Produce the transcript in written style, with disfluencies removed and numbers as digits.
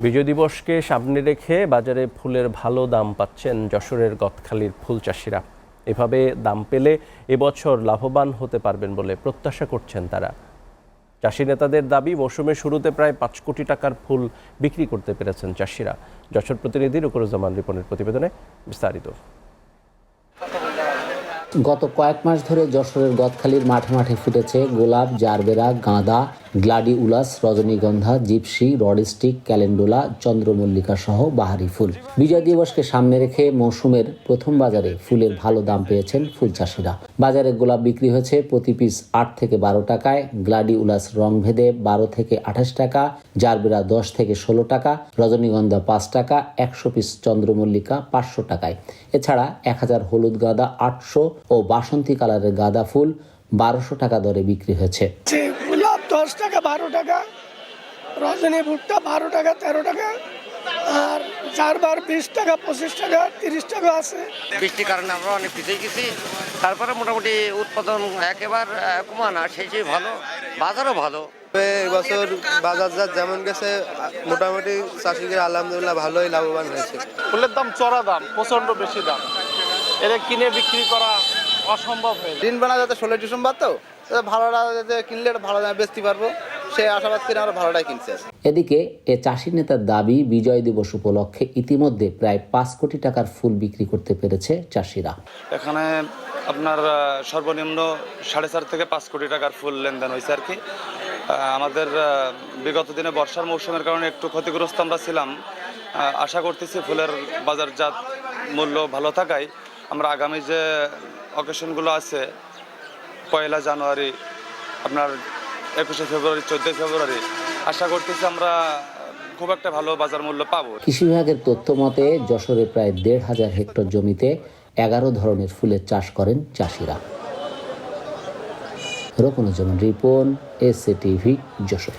বিজয় দিবসকে সামনে রেখে বাজারে ফুলের ভালো দাম পাচ্ছেন যশোরের গদখালির ফুল চাষিরা। এভাবে দাম পেলে এবছর লাভবান হতে পারবেন বলে প্রত্যাশা করছেন তারা। চাষি নেতাদের দাবি, মৌসুমের শুরুতে প্রায় ৫ কোটি টাকার ফুল বিক্রি করতে পেরেছেন চাষিরা। যশোর প্রতিনিধি রুকরুজ্জামান রিপনের প্রতিবেদনে বিস্তারিত। গত কয়েক মাস ধরে যশোরের গদখালির মাঠে মাঠে ফুটেছে গোলাপ, জারবেরা, গাঁদা, গ্লাডিউলাস, রজনীগন্ধা, জিপসি, রডস্টিক, ক্যালেন্ডুলা, চন্দ্রমল্লিকা সহ বাহারি ফুল। বিজয় দিবসকে সামনে রেখে মৌসুমের প্রথম বাজারে ফুলের ভালো দাম পেয়েছেন ফুল চাষিরা। বাজারে গোলাপ বিক্রি হয়েছে প্রতি পিস ৮ থেকে ১২ টাকায়, গ্লাডিউলাস রংভেদে ১২ থেকে ২৮ টাকা, জারবেরা ১০ থেকে ১৬ টাকা, রজনীগন্ধা ৫ টাকা, ১০০ পিস চন্দ্রমল্লিকা ৫০০ টাকায়। এছাড়া ১০০০ হলুদ গাঁদা ৮০০ ও বাসন্তী কালারের গাঁদা ফুল ১২০০ টাকা দরে বিক্রি হয়েছে। গোলাপ ১০ টাকা, ১২ টাকা, রজনী ভুট্টা ১২ টাকা, ১৩ টাকা, আর জারবার ২০ টাকা, ২৫ টাকা, ৩০ টাকা আছে। বৃষ্টির কারণে আমরা অনেক পিছিয়ে গেছি, তারপরে মোটামুটি উৎপাদন একেবারে কমানা, সেই ভালো, বাজারও ভালো। এবছর বাজারজাত যেমন গেছে মোটামুটি চাষিদের আলহামদুলিল্লাহ ভালোই লাভবান হয়েছে। ফুলের দাম চড়া দাম, প্রচন্ড বেশি দাম, এটা কিনে বিক্রি করা অসম্ভব হয়ে দিন বানা যাতে ১৬ ডিসেম্বর তো ভালোটা যাতে কিনলে ভালো দামে বেচতে পারবো, সেই আশাবাদ করে আমরা ভালোটাই কিনছি। এদিকে এ চাষি নেতার দাবি, বিজয় দিবস উপলক্ষে ইতিমধ্যে প্রায় ৫ কোটি টাকার ফুল বিক্রি করতে পেরেছে চাষিরা। এখানে আপনার সর্বনিম্ন ৪.৫ থেকে ৫ কোটি টাকার ফুল লেনদেন হয়েছে আর কি। আমাদের বিগত দিনে বর্ষার মৌসুমের কারণে একটু ক্ষতিগ্রস্ত আমরা ছিলাম। আশা করতেছি ফুলের বাজারজাত মূল্য ভালো থাকায় আমরা আগামী যে অকেশনগুলো আছে, ১ জানুয়ারি, আপনার ২১ ফেব্রুয়ারি, ১৪ ফেব্রুয়ারি, আশা করতেছি আমরা খুব একটা ভালো বাজার মূল্য পাবো। কৃষি বিভাগের তথ্য মতে যশোরে প্রায় ১,৫০০ হেক্টর জমিতে ১১ ধরনের ফুলের চাষ করেন চাষিরা। রুকরুজ্জামান রিপন, এসএ টিভি, যশোর।